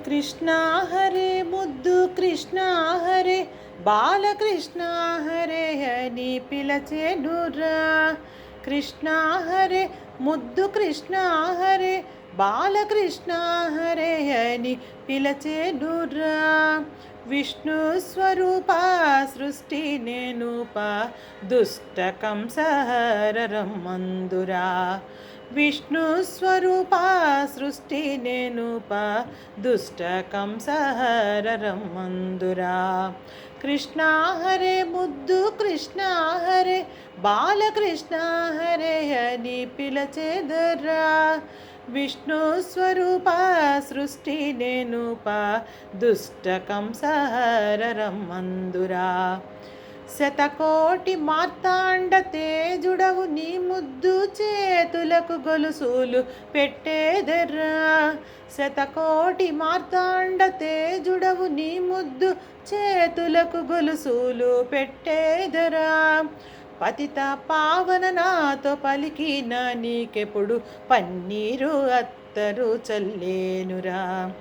కృష్ణ హరే ముద్దు కృష్ణ హరే బాలకృష్ణ హరే అని పిలచెనురా. కృష్ణ హరే ముద్దు కృష్ణ హరే బాలకృష్ణ హరే అని పిలచెనురా. విష్ణు స్వరూప సృష్టి నేనుప దుష్ట కంసహర రమ్మందురా. విష్ణు స్వరూప సృష్టి నేనుప దుష్ట కంసహర రమ్మందురా. కృష్ణ హరే ముద్దు కృష్ణ హరే బాలకృష్ణ హరే అని పిలచెదరా. విష్ణు స్వరూప సృష్టి నేనుప దుష్ట కంసహర రమ్మందురా. శతకోటి మార్తాండ తేజుడవు నీ ముద్దు చేతులకు గొలుసులు పెట్టేదెర్రా. శతకోటి మార్తాండ తేజుడవు నీ ముద్దు చేతులకు గొలుసులు పెట్టేదెరా. పతిత పావన నాతో పలికిన నీకెప్పుడు పన్నీరు అత్తరు చల్లేనురా.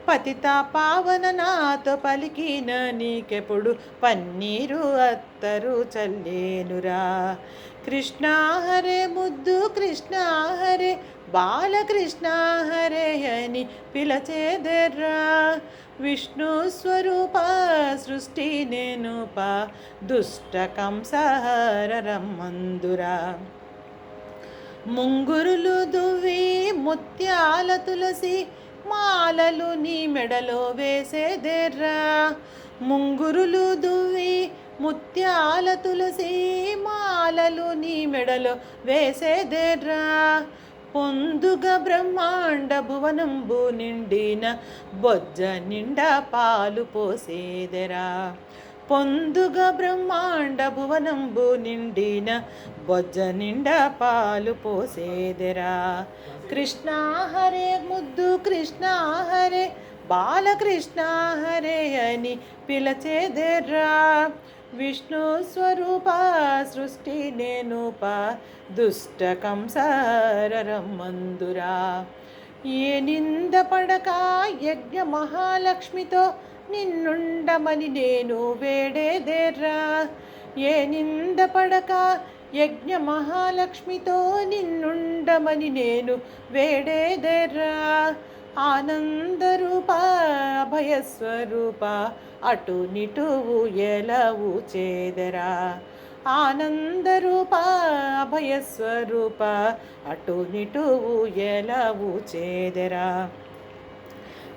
పతిత పావన నాతో పలికిన నీకెప్పుడు పన్నీరు అత్తరు చల్లేనురా. కృష్ణ హరే ముద్దు కృష్ణ హరే బాలకృష్ణ హరే అని పిలచెదెర్రా. విష్ణు స్వరూప సృష్టి నేనుప దుష్ట కంసహర రమ్మందురా. ముంగురులు దువ్వి ముత్యాల తులసి మాలలు నీ మెడలో వేసేదెర్రా. ముంగురులు దువ్వి ముత్యాల తులసి మాలలు నీ మెడలో వేసేదెర్రా. పొందుగ బ్రహ్మాండ భువనంబు నిండిన బొజ్జ నిండా పాలు పోసేదెరా. పొందుగ బ్రహ్మాండ భువనంబు నిండిన బొజ్జ నిండా పాలు పోసేదెరా. కృష్ణ హరే ముద్దు కృష్ణ హరే బాలకృష్ణ హరే అని పిలచెదెర్రా. విష్ణు స్వరూప సృష్టి నేనుప దుష్ట కంసహర రమ్మందురా. ఏ నింద పడక యజ్ఞ మహాలక్ష్మితో నిన్నుండమని నేను వేడేదెర్రా. ఏ నింద పడక యజ్ఞ మహాలక్ష్మితో నిన్నుండమని నేను వేడేదెర్రా. ఆనందరూప అభయస్వరూప అటు నిటువు ఎలవు చేదరా. ఆనందరూప అభయస్వరూప అటు నిటువు ఎలవు చేదరా.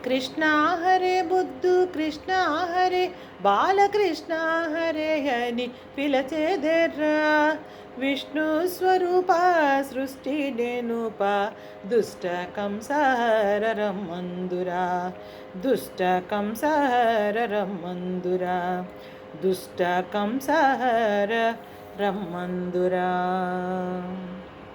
కృష్ణ హరే బుద్ధు కృష్ణ హరే బాలకృష్ణ హరే అని పిలచెదెర్రా. విష్ణు స్వరూప సృష్టి నేనుప దుష్ట కంసహర రమ్మందురా. దుష్ట కంసహర రమ్మందురా. దుష్ట కంసహర రమ్మందురా.